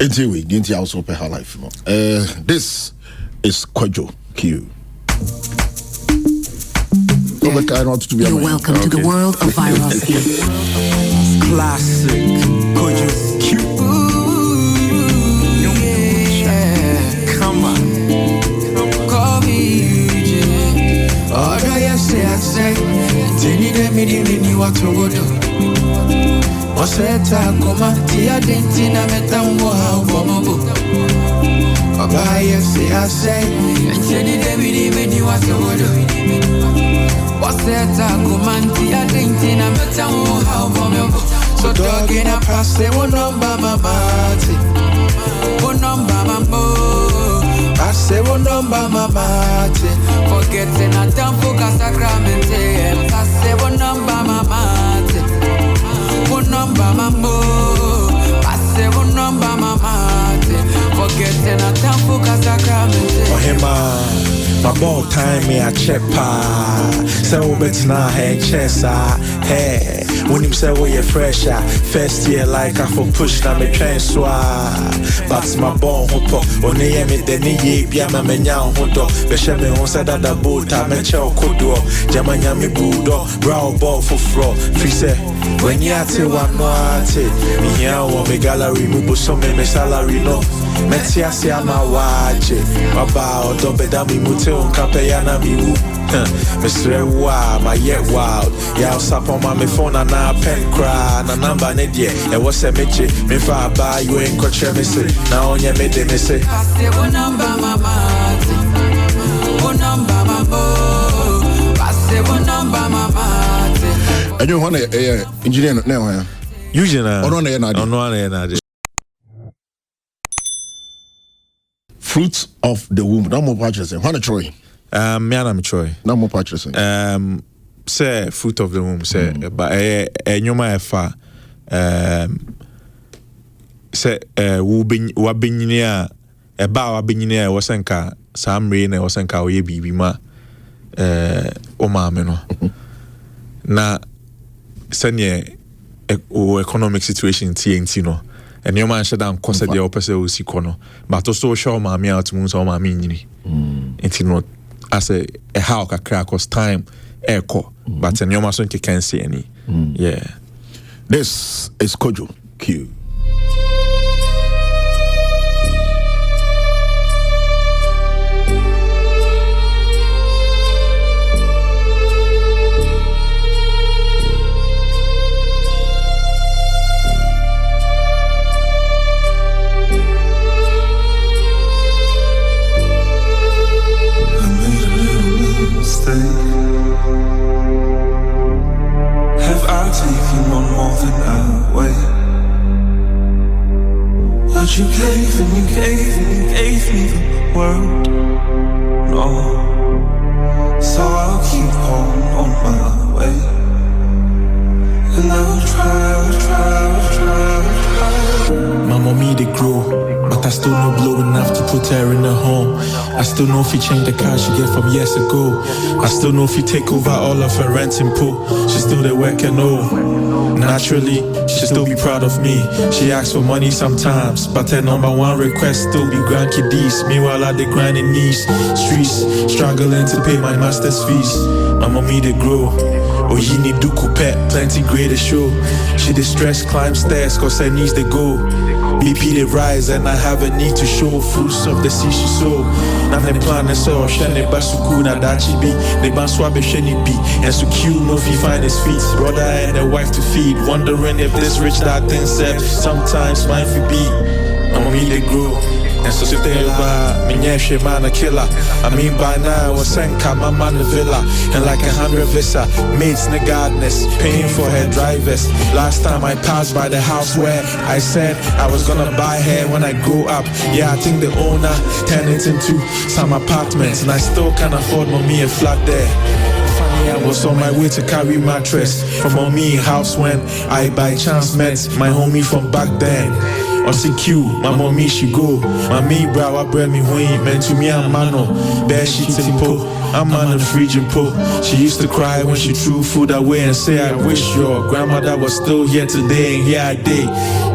Until we didn't also pay her life. This is Kojo Q. You're welcome to the world of virality. Classic Kojo Q. Come on. Call me UJ. Oh, do you say I say? Tell me what to go do. Oseta koma tia dentina metambo ha bomobo. Baba yes I say. Tell me what to go do. Oseta koma tia dentina metambo ha bomobo. So dog in a pass say one number mama. One number mama. I say one number mama. Forgetting a time for Casacramente. I say one number mama. One number mambo. I say one number mama. Forgetting a time for Casacramente. For him, my ball time me a check pa. So bet na hey chesa. Hey. When him say we are fresher, first year like I for push na me train swa. But my ball hopo, only me the ni bia ma menya hodo. Beshe me on say that boat I me chow kodo. Jamanya me budo, brow ball for fro. Free say when you ate one no ate. Me here on me gallery me bo so me salary no. Metia se ama waje. Baba odo bedami mute on kapeyana mi wu. Mr. Wow, my yet wild. Yeah, sap on my phone and now pen cry. Na number nedia. It was a meche. Me fa buy you ain't got me say. Now on your made me say. I say one number mama. One number mama. I say one number mama. And you want a engineer now? Usually, Fruits of the womb. No more purchasing. What a Troy. Me and I'm Troy. No more purchasing. Say fruit of the womb. Say, but nyoma efa. Say wa binyinia. Eba wa binyinia wasenka samre na wasenka oye bibi ma. O maame no. Na senye economic situation TNT no. And your man shut down cause the opposite will see corner. But also show mammy out to moons or mammy nyini. It's not as a how ka crack cause time echo. But and your man can't see any. Yeah. This is Kojo Q. Have I taken on more than I weigh? But you gave and you gave and you gave me the world. No, so I'll keep on my way. And I'll try. My mommy they grow, but I still no blow enough to put her in a home. I still know if you change the car she get from years ago. I still know if you take over all of her rent and pool. She still there working naturally, she still be proud of me. She asks for money sometimes, but her number one request still be grandkiddies. Meanwhile I dey grinding knees, streets, struggling to pay my master's fees. My mommy they grow. Oh, you need do pet, plenty greater show. She dey stress, climb stairs, cause her knees they go. BP they rise, and I have a need to show fruits of the sea she sow. Now they plan and so, shane basuku na dachi be. They ban swab shani be, and so cute no fi find his feet. Brother and a wife to feed, wondering if this rich that thing said. Sometimes mine fi be, I'm me they grow. And so stay by me man a killer. I mean by now I was sent my man the villa. And like 100 visa mates in the gardeners paying for her drivers. Last time I passed by the house where I said I was gonna buy her when I grow up. Yeah, I think the owner turned it into some apartments, and I still can't afford mommy a flat there. I was on my way to carry mattress from mommy house when I by chance met my homie from back then. Or CQ, my mommy she go. Mommy bra I bring me when meant to me a mano. Bear sheets and po. I'm on the fridge and po. She used to cry when she threw food away and say I wish your grandmother was still here today, and here I did,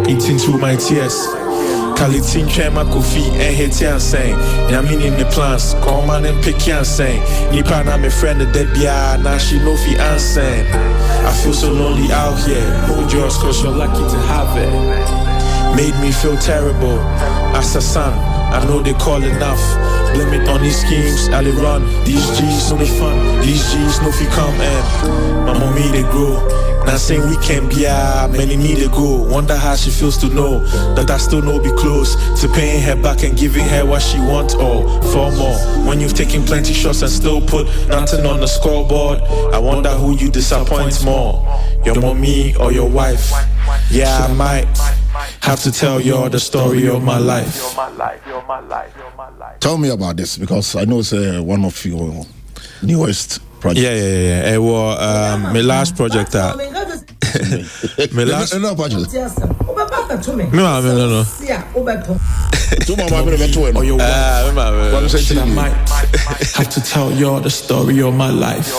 eating through my tears. Kalitin Chema Kofi and Hetian saying, Yamin in the plans, call man and Pekian saying, Nipana, my friend, the Debia, now she know fi answering. I feel so lonely out here, no joys, cause you're lucky to have it. Made me feel terrible, as a son, I know they call enough. Blame it on these schemes, I run. These G's no be fun, these G's no fi come and my mommy they grow. Now saying we can be many need to go. Wonder how she feels to know that I still know be close to paying her back and giving her what she wants or for more. When you've taken plenty shots and still put nothing on the scoreboard, I wonder who you disappoint more, your mommy or your wife. Yeah, I might have to tell y'all the story of my life. Tell me about this because I know it's one of your newest projects. Yeah. It was my last project. My last project. No. I might have to tell y'all the story of my life.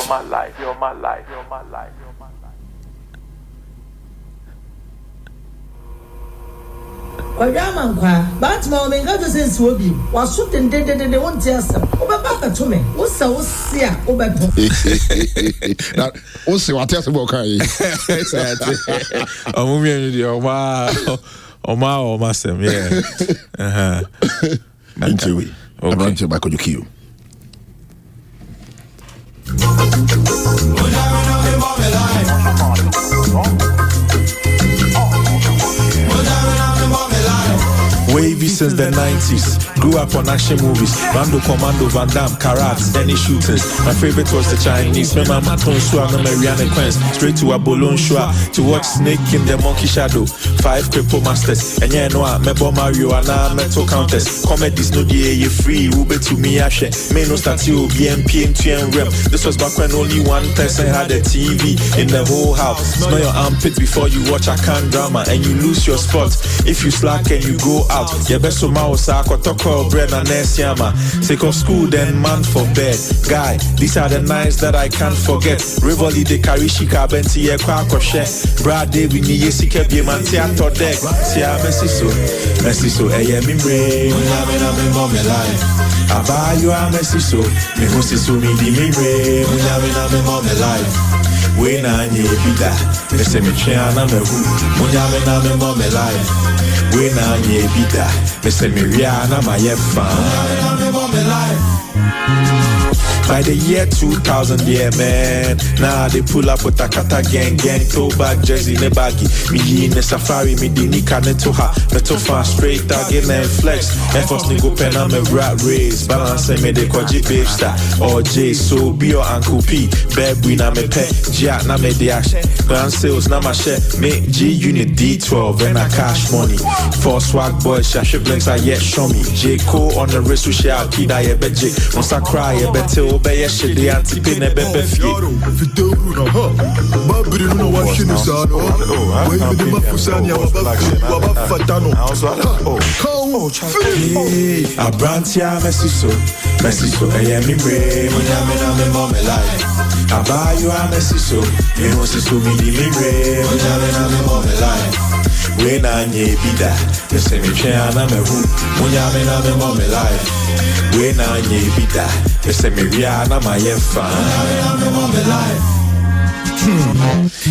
But my men got to say, Swoby was shooting dead, they won't tell us. Obaka to me, what's so sear, Obaka? Also, what else about Kai? I'm moving to Oma, Massam, yeah. Into it. I'm going to back on your queue. Wavy since the 90s, grew up on action movies, Rambo, Commando, Van Damme, Karate, any shooters. My favorite was the Chinese, remember Maton Shua, no Mariana Quens, straight to a Bolon Shua, to watch Snake in the Monkey Shadow, 5 Cripple Masters, and yeah, no, Mebo Mario, and Metal Countess, comedies, no DA, you free, Ube to me, Ashe, Meno Statue, BMP, and TN Rem. This was back when only one person had a TV in the whole house. Smell your armpit before you watch a can drama, and you lose your spot if you slack and you go out. Yeah, best of my Osaka, bread and Nesiama. Take off school, then man for bed. Guy, these are the nights that I can't forget. Rivoli de Karishika, Benti, Kwakoshe. Brad David, Yesika, Biamantia, Todek. Sia, Messiso, Mimbre, Munamina, Mimome life. Aba, you are Messiso, Mimosiso, Mimbre, Munamina, Mimome life. When I need Bida, the Semichiana, Munamina, Mimome life. When I need Bida, Mr. Miriana, my by the year 2000, yeah, man. Now they pull up with a kata gang, throwback jersey, ne baggy. Me in the safari, me dinika netoha, metofa straight again and flex. Efforts nigo pena me rat race, balance me de kwaji babe star. Or J, so be your Uncle P, baby na me pet, Jack na me de ash. Grand sales na my share, make G unit D12 and a cash money. For swag boys, Shasha blinks I yet show me. J Cole on the wrist, we shall kid I bet J. Once I cry, I bet till obey a shit, the anti-pin a bebe fee. A brantia Messiso, I am in brain, Munamina, me mom alive. I buy you a Messiso, you know, so me, Munamina, me mom alive. When I need Bida, the same China, me who, Munamina, me mom alive. When I need Bida, the same Rihanna, my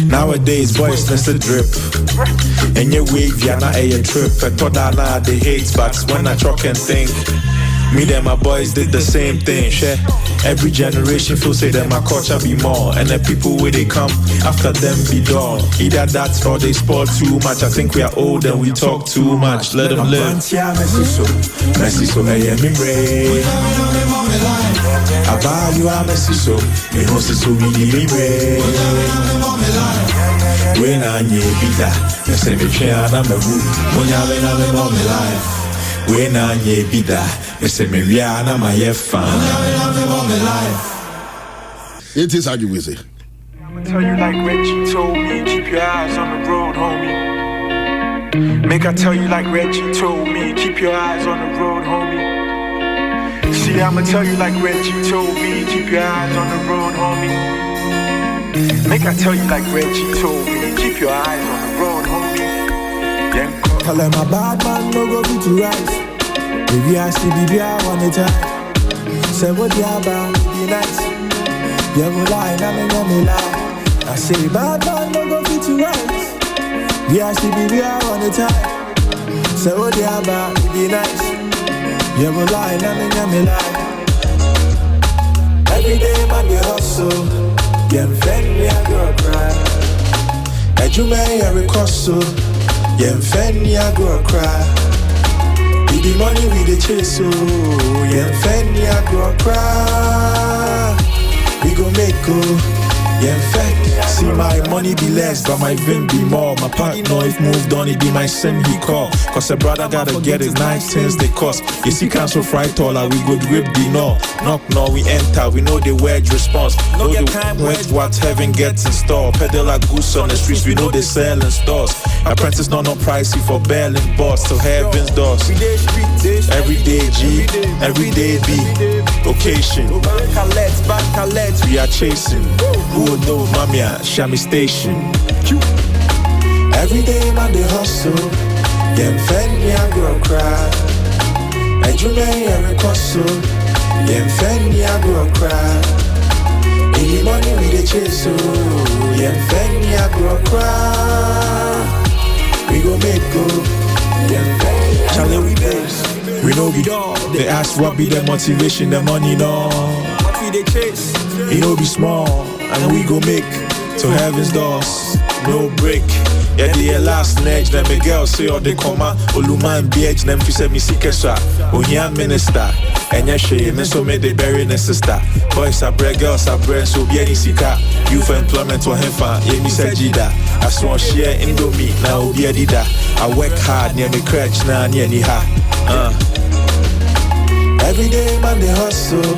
Nowadays, boys, let's a drip. And your wave, you're not a trip. I thought I they hate, but when I talk and think, me and my boys did the same thing. Share. Every generation feels say that my culture be more, and the people where they come after them be done. Either that or they spoil too much. I think we are old and we talk too much. Let them live. Messiso, I am in rain. I buy you a Messiso, me Messiso, me rain. When I need Bida, the same China, me who, Munamina, me mom alive. When I need Bida, Mr. Miriana, my fan. It is how you will say. I'ma tell you like Reggie told me, keep your eyes on the road, homie. Make I tell you like Reggie told me, keep your eyes on the road, homie. See, I'ma tell you like Reggie told me, keep your eyes on the road, homie. Make I tell you like Reggie told me, keep your eyes on the road, homie. Tell them a bad man no go fit to rise. Maybe I see baby I want it time. Say what you about, be nice. You go lie, now me lie. I say bad man no go fit to rise. Maybe I see baby I want it time. Say what you about, be nice. You go lie, now me lie. Every day man we hustle. Yeah, friend me a girl cry. Ejume ya recoso. Yeah, friend me a girl cry. With the money we the chase, oh. Yeah, friend me a girl cry. We go make go. Yeah, fact, see my money be less, but my vim be more. My partner if moved on, it be my sim he call. Cause a brother gotta get his 9 cents they cost. You see cancel fry taller, we go grip the no. Knock no, we enter, we know the word response. Know the word what heaven gets in store. Pedal like goose on the streets, we know they sell in stores. Apprentice no pricey for belling boss, so heaven's doors. Every day G, every day B. Occasion, we are chasing. Who would know, mommy, Shami Station. Every day, man, they hustle. Yeah, friend me a girl cry. Ejume ya recoso. Yeah, friend me a girl cry. Any money we the chase, oh. Yeah, friend me a girl cry. We go make go. Yeah, friend. Charlie, we base. We know we don't. They ask what be the motivation, the money, no. What we they chase? It no be small, and we go make to heaven's doors. No break. Yeah, the last next, then the girl say all they come out. Oluma and BH, them fi say me sikesha. Onya minister, and yeah, she me so me they bury the sister. Boys are bread, girls are bread, so be any sika. Youth employment or hefa, yeah me say jida. I swan share indomie, now be a dida. I work hard, near me crutch, now near ni ha. Every day man they hustle.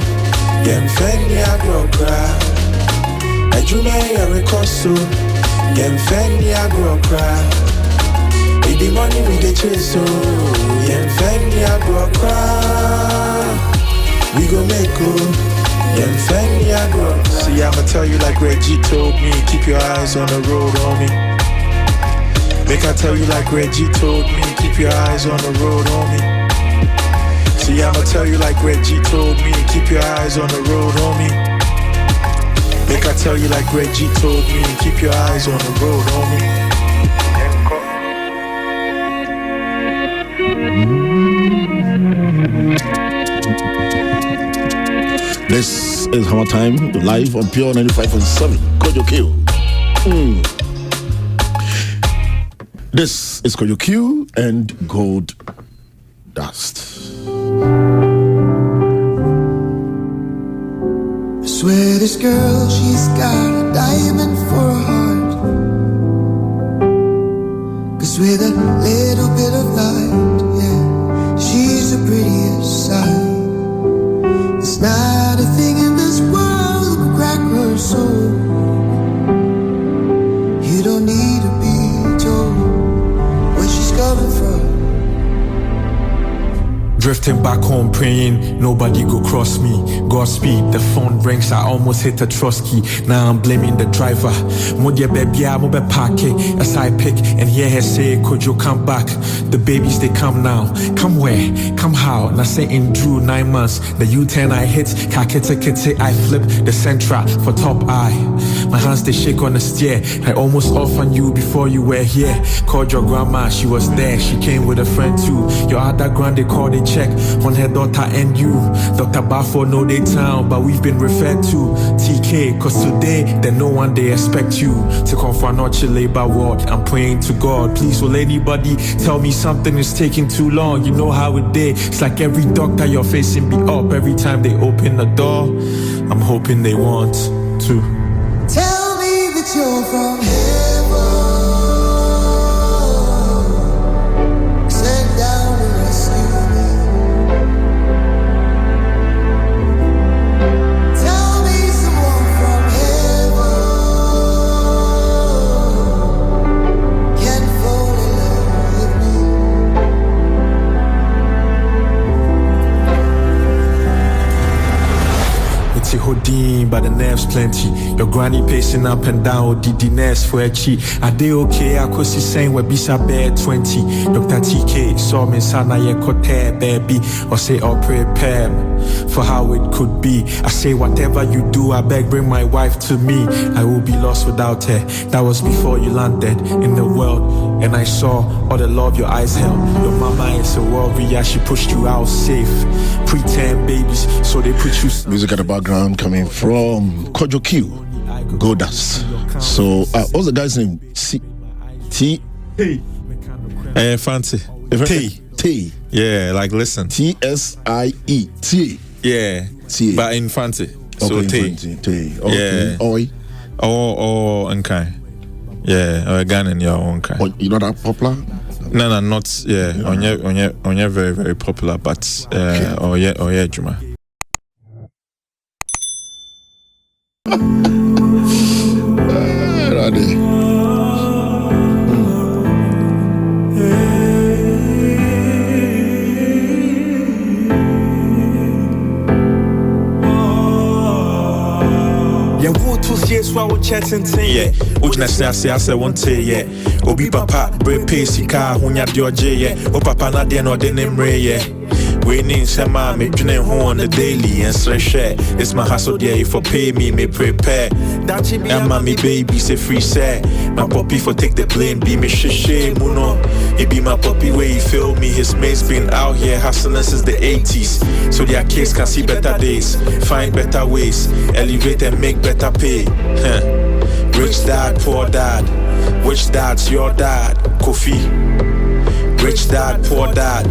Yeah, friend me a girl cry. Ejume ya recoso. Yeah, friend me a girl cry. With the money we the chase, oh. Yeah, friend me a girl cry. We go make go. Yeah, friend me a girl cry. See, I'ma tell you like Reggie told me, keep your eyes on the road, homie. Make I tell you like Reggie told me, keep your eyes on the road, homie. See, I'ma tell you like Reggie told me, keep your eyes on the road, homie. Make I tell you like Reggie told me, keep your eyes on the road, homie. This is HammerTime, live on Pure 95.7. Kojo Q. This is Kojo Q and Gold Dust. I swear this girl, she's got a diamond for a heart. 'Cause with a little bit of light, yeah, she's the prettiest sight. There's not a thing in this world that can crack her soul. You don't need to be told where she's coming from. Drifting back home praying nobody go cross me. Godspeed, the phone rings, I almost hit a trust key. Now I'm blaming the driver. Modia baby, I'm be parking as I pick and hear her say, could you come back? The babies they come now. Come where? Come how? Now say in Drew 9 months. The U-turn I hit, kakete I flip the Sentra for top eye. My hands they shake on the stair. I almost off on you before you were here. Called your grandma, she was there. She came with a friend too. Your other grand they called it check on her daughter and you. Dr. Bafo know they town, but we've been referred to TK, cause today then no one they expect you to come for an labor ward. I'm praying to God, please will anybody tell me something is taking too long. You know how it is. It's like every doctor you're facing be up every time they open the door. I'm hoping they want to tell me that you're from heaven. but the nerves plenty. Your granny pacing up and down, did the nurse for a chi. I dey okay, I could see saying we be bear 20. Dr. TK saw me sana ye kote baby, or say or prepare for how it could be. I say whatever you do, I beg bring my wife to me. I will be lost without her. That was before you landed in the world, and I saw all the love your eyes held. Your mama is a warrior, she pushed you out safe. Pretend babies, so they put you. Music at the background coming from Kojo Q, Godas. So what's the guy's name? T. Fancy. T. Yeah, like listen. TSIE. T. Yeah. T. But in fancy. So okay, T. Okay. Yeah. Oi. Oh, okay. Yeah, or Ghanaian, yeah, okay. Oh, you're not that popular? No, not yeah. Onye very, very popular, but Juma. Yeah, Ujna say one day, yeah. Obi papa, break pace, car, Hunya Dioje, yeah. O papa na den or the name Ray, yeah. We need some me drinking home on the daily and share. It's my hustle, yeah. If you pay me, me prepare. And mommy baby say free say. My puppy for take the blame, be me shishay muno. It be my puppy where he feel me. His mate's been out here hustling since the 80s. So their kids can see better days, find better ways, elevate and make better pay. Rich dad, poor dad. Which dad's your dad? Kofi. Rich dad, poor dad.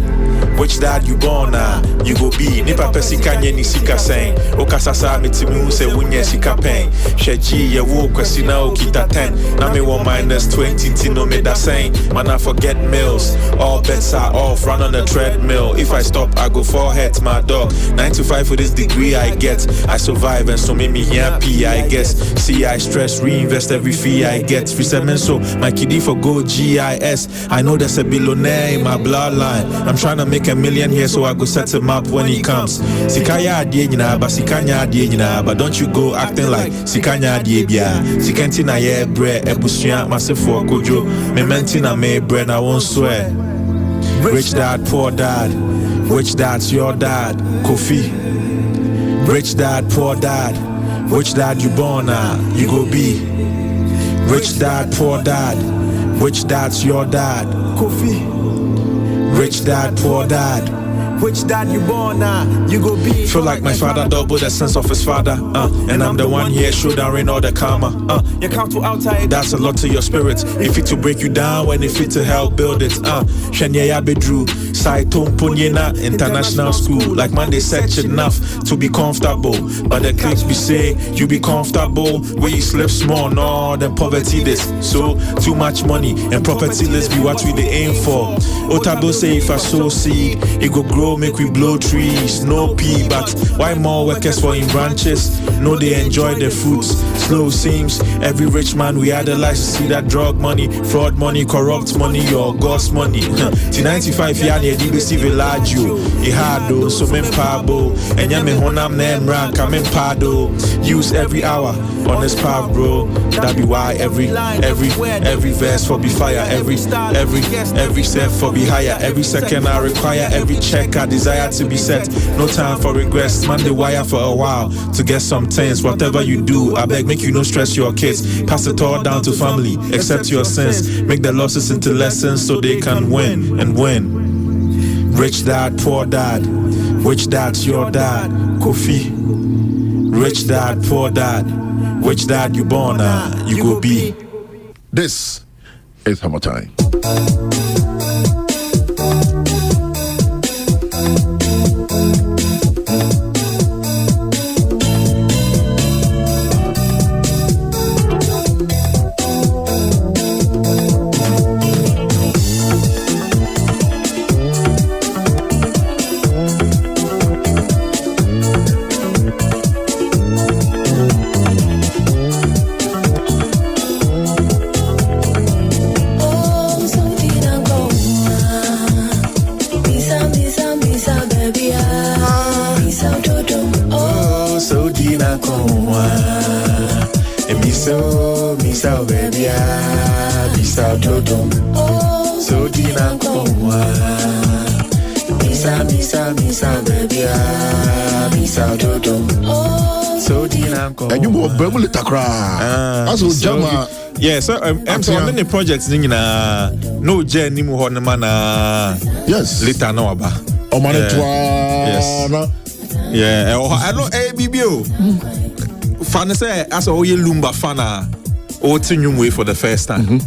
Which dad you born now? You go be. Nipa pesika nye ni sika saying. Okasasa mitimu se wunye sika pain. Sheji ye wo kwesina okita 10. Na me one -20 tino me da saying. Man I forget meals. All bets are off. Run on the treadmill. If I stop, I go forehead my dog. 9 to 5 for this degree I get. I survive and so make me happy I guess. See I stress, reinvest every fee I get. Resettlement so my kiddie for go GIS. I know there's a billionaire in my bloodline. I'm trying to make a million here so I go set him up when he comes. Sikaya adie but sikanya adie but don't you go acting like sikanya adie bia. Sikenti na ye bre ebusua masefo kojo. Me menti na me bre na won't swear. Rich dad, poor dad. Which dad's your dad? Kofi. Rich dad, poor dad. Which dad you born now? You go be. Rich dad, poor dad. Which dad's your dad? Kofi. Rich dad, poor dad. Which dad you born now? You go be. Feel like my father double the sense of his father. And I'm the one here shouldering all the karma. You count to outside. That's a lot to your spirit. If it to break you down, when it fit to help build it. Shenya ya bedru. Saito Punyena International School. Like man, they search enough to be comfortable. But the cliques be say you be comfortable where you sleep small, no, then poverty this. So too much money and property let's be what we they aim for. Otabo say if I sow seed, it go grow, make we blow trees, no pea. But why more workers for in branches? No, they enjoy the fruits. Slow seems every rich man we idolize to see that drug money, fraud money, corrupt money, or God's money. T95 yeah. DBC village you ihado so mempabo enya me honam na emra ka mempado use every hour on this path bro that be why every verse for be fire every step for be higher every second I require every check I desire to be set no time for regrets man the wire for a while to get some things whatever you do I beg make you no stress your kids pass it all down to family accept your sins make the losses into lessons so they can win and win. Rich dad, poor dad. Which dad's your dad? Kofi. Rich dad, poor dad. Which dad you born now? You go be. This is HammerTime. Oh, something I'm So me so baby be so dodom. So dina kwa. Me so baby be so dodom. So dina kwa. And you more Bemble Takra. Also Jama. Yeah, so I'm so many projects no journey mu ho na yes. Later no aba. O man yes. Yeah, I know ABBO. Fan say as a Lumba fan or to way for the first time.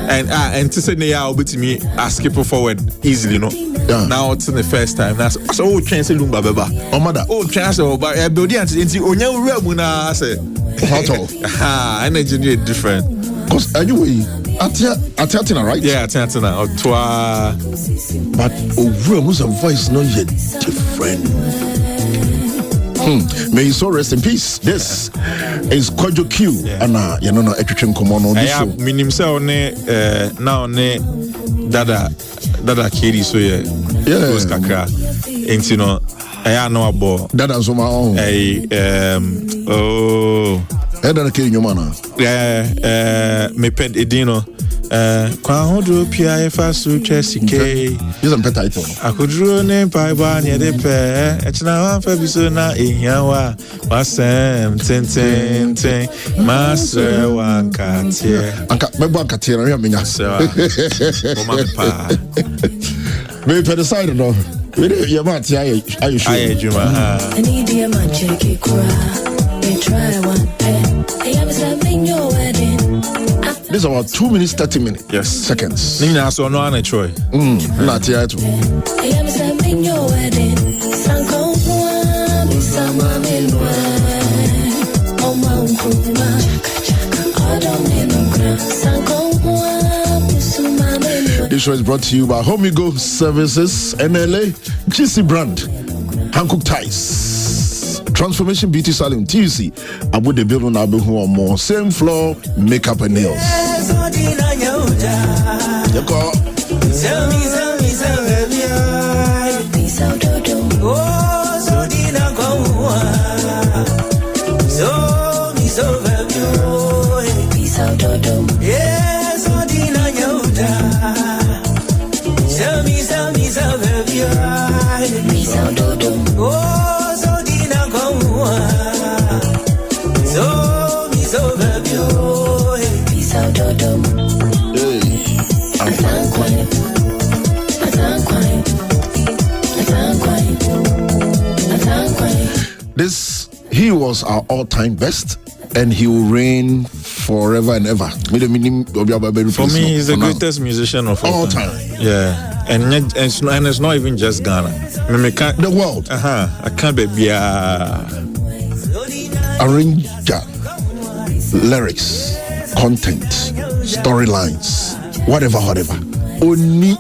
And to say now but me ask people forward easily, no. Yeah. Now it's the first time. That's so chance Lumba beba. Oh mother. Oh chance but building into onya real na say. How energy different. Because anyway, Atina, right? Yeah, Atina or toi. But Overmu's voice not yet different. May you so rest in peace. This is Kojo Q. And you know, Etrichim Komono. I mean, so now ne Dada Kiri so yeah. Those kakra. And you know, I know about Dada's on my own. Dada Kiri Yomana. Me pet edino. Kwa hodo pia efa su chesike. This is a title. Akudro ne paiba ne de pe. Echna wan fa biso na ehyawa. Wasem ten master wan katie. Anka mebo katie na menya. Mama pa. Me pet side no. We dey your man tie are you sure? Aye juma. I need your man check it cry. They try one pen. I am slamming your wedding. This is about 2 minutes, 30 minutes. Yes. Seconds. Nina so no ana Troy. Not yet. I am slamming your wedding. Sanko Sama Milwa. Oh, Mount Kuma. I don't need no grand. Sanko Suma Milwa. This show is brought to you by Home Go Services, NLA, GC Brand, Hankook Ties, Transformation Beauty Salon, TUC, Abu the building Abu or more, same floor, makeup and nails. He was our all-time best, and he will reign forever and ever. For me, he's the greatest musician of all time. Yeah, and it's not even just Ghana. The world. I can't be arranger, lyrics, content, storylines, whatever. Only.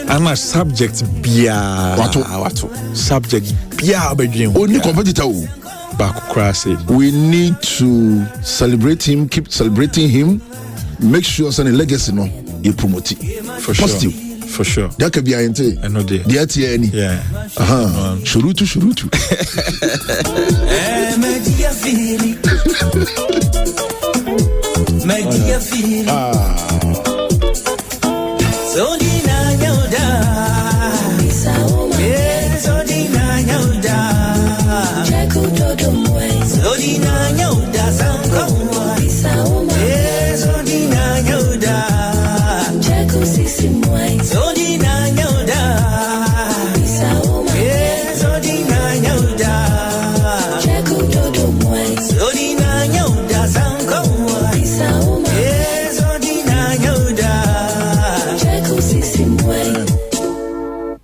I'm a subject bia. What? Subject bia bedroom. Only competitor. We need to celebrate him, keep celebrating him, make sure some legacy no you promote it. For positive. Sure. For sure. That could be I know there. Yeah. Shurutu.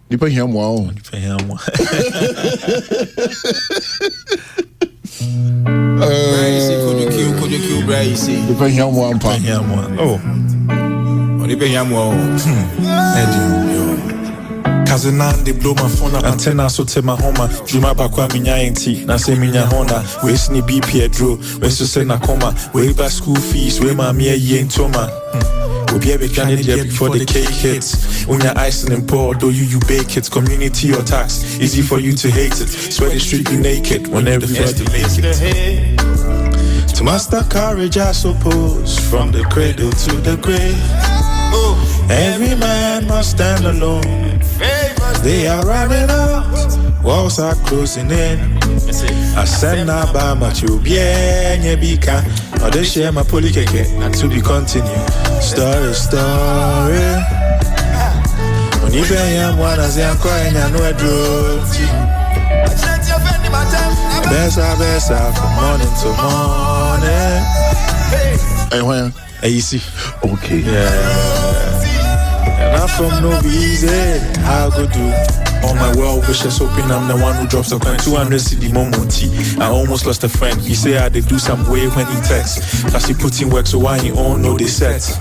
Nipa hiam wow. Could you Bryce? Nipa hiam wow pa. Oh. Nipa hiam wow. Cousin they blow my phone up antenna so tell my home Juma bakwa minya enti na say minya honda we sni BP draw we so say na coma we buy school fees we ma me yen toma Obi ebe trying there before the cake hits. On your ice and pour, though you bake it. Community or tax, easy for you to hate it. Swear the street be naked whenever you have to make it. To master courage, I suppose, from the cradle to the grave. Every man must stand alone. They are running out, walls are closing in. I said na ba machu bien yebika. Or they share my polikeke, not to be continued. Story. When you pay him one as I'm crying, I know I drove. Besa from morning to morning. Hey, where? Hey, you see? Okay. Yeah. And I'm from no easy. How good do? All my well wishes hoping I'm the one who drops the coin. 200 CD Momonti. I almost lost a friend. He say I did do some way when he texts. Plus he put in work, so why he all know they set.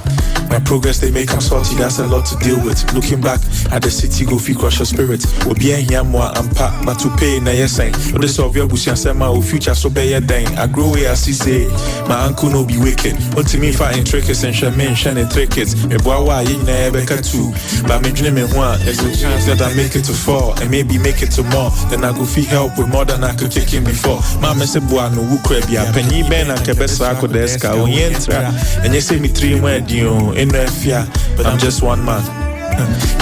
My progress they make him salty, that's a lot to deal with. Looking back at the city, go feel crush your spirit. We'll be here more and pack, but to pay na yes sign. But this of your bush and say my future so be your dang. I grow way as he say, my uncle no be wicked. What to me fighting trickers and shaman shining trickets. Me boy why you never can too. But me dreaming one, there's a chance that I make it to fall and maybe make it to more. Then I go feel help with more than I could kick in before. Mama say boy no woo crab ya penny ben and kebesa ko deska o yentra. And you say me 3 more dio. In the fear, but I'm just one man.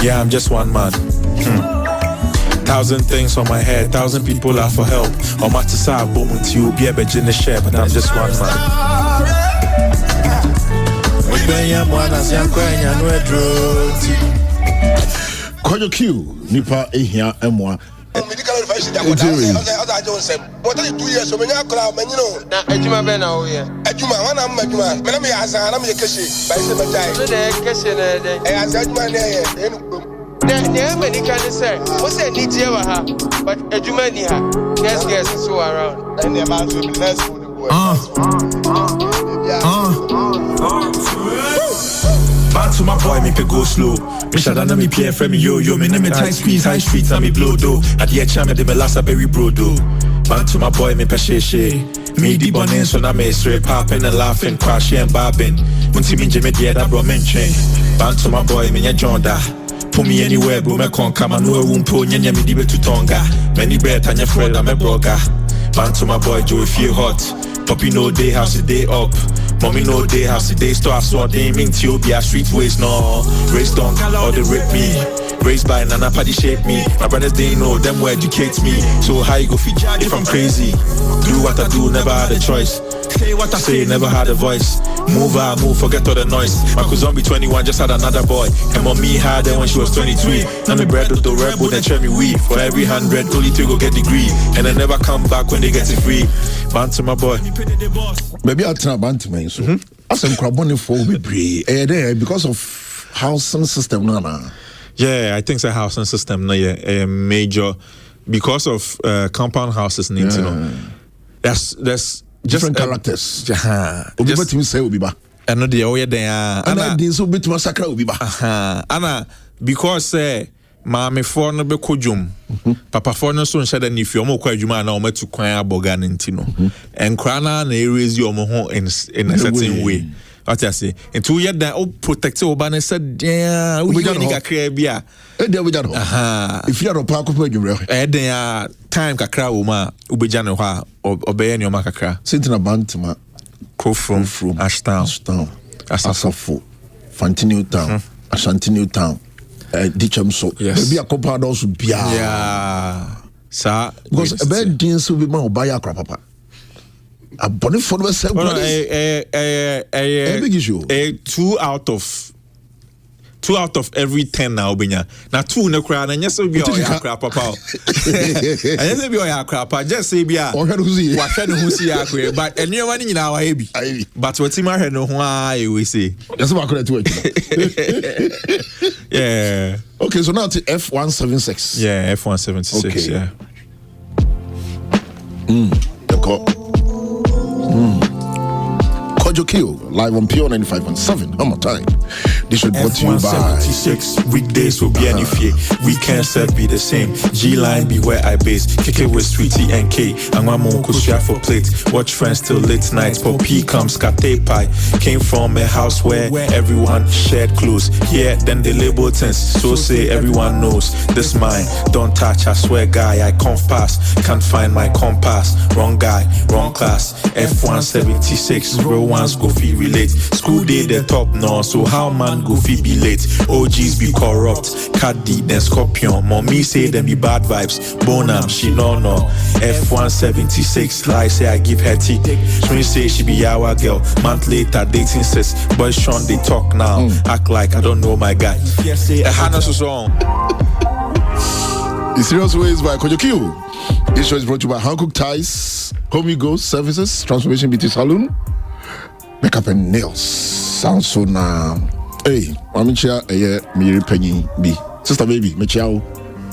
Yeah, I'm just one man. 1,000 things on my head, 1,000 people are for help. On my side, boom, to you be a bit in the share, but I'm just one man. Kojo Q, Nipa Ehia Emwa. Medical advice that what I don't say. What are you 2 years so many crowd, man, you know? Now, Ejuma Bena, yeah. Ejuma, one of my Juma, Menami Azan, I'm a Kashi, by the time. I said, my name, there many can say, what's a need you have, but Ejuma, yes, yes, so around. And the amount will be less for the boy. Back to my boy, make it go slow. Me shadana me PF me yo, me name me tight squeeze, high streets and me blow do. At the edge, me de me last a berry bro do. Back to my boy, me peshe. Me di bonin so na me straight popping and laughing, crashing and bobbing. Munti minje me die da bro menche. Back to my boy, me nya jonda. Put me anywhere, bro, me con come and no wumpo, nya me di be to tonga. Many bread and your friend, I'm a broga. Back to my boy, Joe, feel hot. Poppy no day, house day up. Mommy no day, house day store, so they mean to be a street ways, no. Raised on, or they rape me. Raised by Nana Paddy shape me. My brothers, they know them will educate me. So how you go feature if I'm crazy? Do what I do, never had a choice. Say what I say, never had a voice. Move, forget all the noise. My cousin be 21, just had another boy. And mommy had her when she was 23. Now me bread with the rebel, then try me weed. For every 100, only 2 go get degree. And they never come back when they get it free. Bantu my boy. Maybe I'll try Bantu man. So I said, Craboni for me there because of housing system, Nana. Yeah, I think it's a housing system, no, yeah, a major because of compound houses. You know, there's different characters. Just say Ubiba. And no, the way they are. And this will be to massacre Ubiba. Anna, because Mammy for no be kojum, Papa for no son said, and if you're more quajuma now, met to quire Bogan and Tino, and Crana and raise your moho in a certain way. What I say, and 2 years that protected Obana said, yeah, we don't get crabia. If you're a park of you, time kakra uma ubejano ha obey your makakra. Sitting a bantama, Crow from Ashtown, Asafo, Fantinu Town, Ashanti Town. Ditcham so maybe a couple also be sir because a bad dins will be my buyer papa a bonnet for myself big issue 2 out of every 10 now benya na 2 na kra na nyese bi o ya kra papa o anyese bi o ya kra papa just say bi a o hwe no husi wa hwe no husi ya kra but anyone ni nyina wa hebi but what him hwe no ho a we say yes wa kra to yeah okay so now to F176 yeah F176 okay. Yeah Kojo Q live on Pure 95.7 HammerTime. This should brought to you by 76 weekdays will be any fear. Weekends set be the same. G-line be where I base. Kick it with Sweetie and K. And one more kushia for plate. Watch friends till late nights. Poppy comes kate pie. Came from a house where everyone shared clothes. Here then they label things. So say everyone knows. This mine. Don't touch. I swear guy. I conf pass. Can't find my compass. Wrong guy. Wrong class. F176. Real ones go fee relate. School day the top no. So how man go fee be late. OGs be corrupt. Caddy then Scorpion. Mommy say them be bad vibes. Bonam she no. F176 lie say I give her tea. Swing say she be our girl. Month later dating sis. Boys Sean they talk now. Act like I don't know my guy. Hannah's song. The Serious Ways by Kojo Q. This show is brought to you by Hankook Ties, Home You Go Services, Transformation Beauty Salon, Makeup and Nails. Sounds so now. Hey, I'm here. Miri Penny B. Sister baby, Michelle.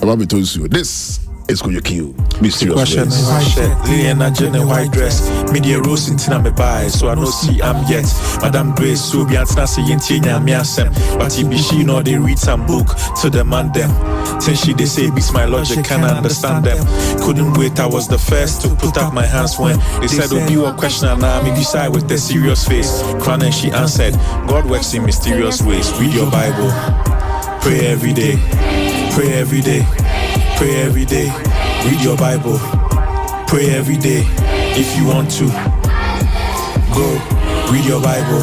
About me told you. This is Kojo Q. Mysterious Question Ways. is my shirt. Liliana Jen in white dress. Media rose in Tina me buy. So I no see I'm yet. Madame Grace, so be antina say Yentina Miasem. But he be she know they read some book to demand them. Since she they say beats my logic, can't understand them. Couldn't wait, I was the first to put up my hands when they said oh be a question and now me beside with the serious face. Crown and she answered, God works in mysterious ways. Read your Bible. Pray every day. Pray every day. Pray every day. Read your Bible. Pray every day. If you want to, go read your Bible.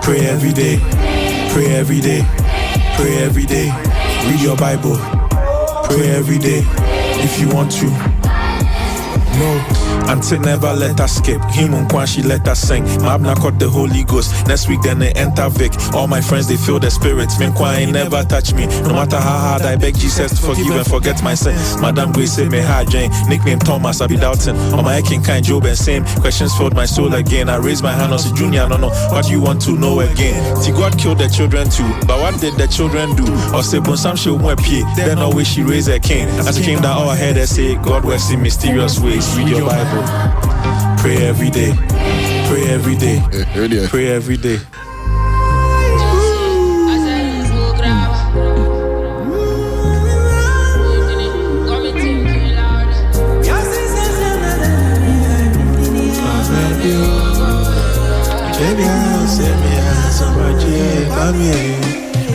Pray every day. Pray every day. Pray every day. Read your Bible. Pray every day. If you want to. No, until never let us skip. Him and she let us sing. Mabna caught the Holy Ghost. Next week then they enter Vic. All my friends they feel the spirits. Menkwa ain't never touch me. No matter how hard I beg Jesus to forgive and forget my sins. Madam Grace say me hard Jane. Nickname Thomas I be doubting. On my king kind Job and same questions filled my soul again. I raise my hand on say Junior no. What do you want to know again? See God killed the children too. But what did the children do? Or say Bonsam she won't pay. Then always she raised her king. As she came down all her head they say God works in mysterious ways. Read your Bible. Pray every day. Pray every day. Pray every day.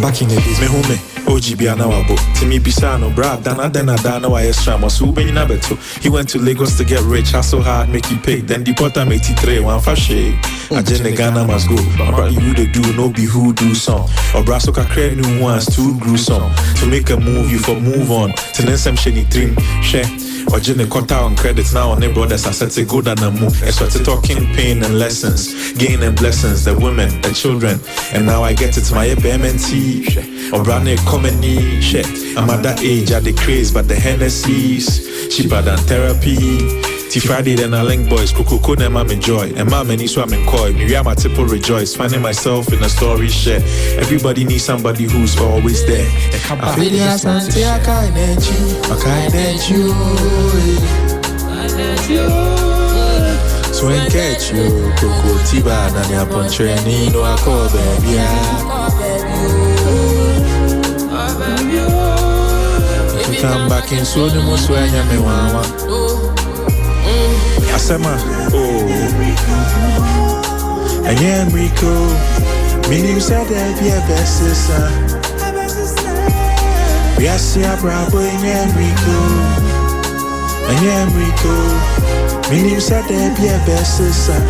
Back in the days, me home. OGB Anawabo, Timmy Bisano, Brad, Dana, why Strama, Subin Nabeto. He went to Lagos to get rich, hustle hard, make you pay, then deport him 83, one for shade. Agenda Ghana must go, but you the do, no be who do song. Or Brasoka create new ones, too gruesome. To make a move, you for move on. To then some shady dream, share. Or Jenny cut out on credits now on their brothers. I said to go down and move. I started talking pain and lessons, gain and blessings, the women, the children. And now I get it to my BMNT. Or brand new comedy shit. I'm at that age, at the craze, but the Hennessy's cheaper than therapy. T Friday then I link boys, Coco them I'm enjoy. And my many swam in koi. Me my tipple rejoice. Finding myself in a story share. Everybody needs somebody who's always there. I feel the Asante so I catch you, Coco Tiba, Nanya upon training, no I call baby. Come back in so the most when you me mama. Asema, oh, and yeah, Rico, meaning said that be a best sister. We are see a bravo in Enrico, and yeah, Rico, meaning said that be a best sister.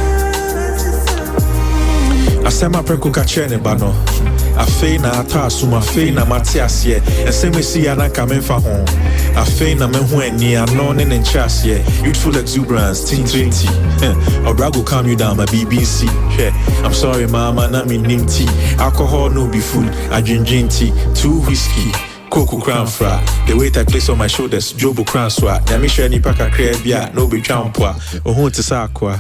Asema preko kachene bano. Afei na atasu afei na matiasie eseme si ana kamenfa ho afei na mehu ani ano ne nchase youthful exuberance teen 20 obrago calm you down my BBC I'm sorry mama na me nimti alcohol no be food adwendwen tea too whiskey Coco crown fra the weight I place on my shoulders Jobo crown swat na me share ni paka kra bia no be twampwa ohun te sa akwa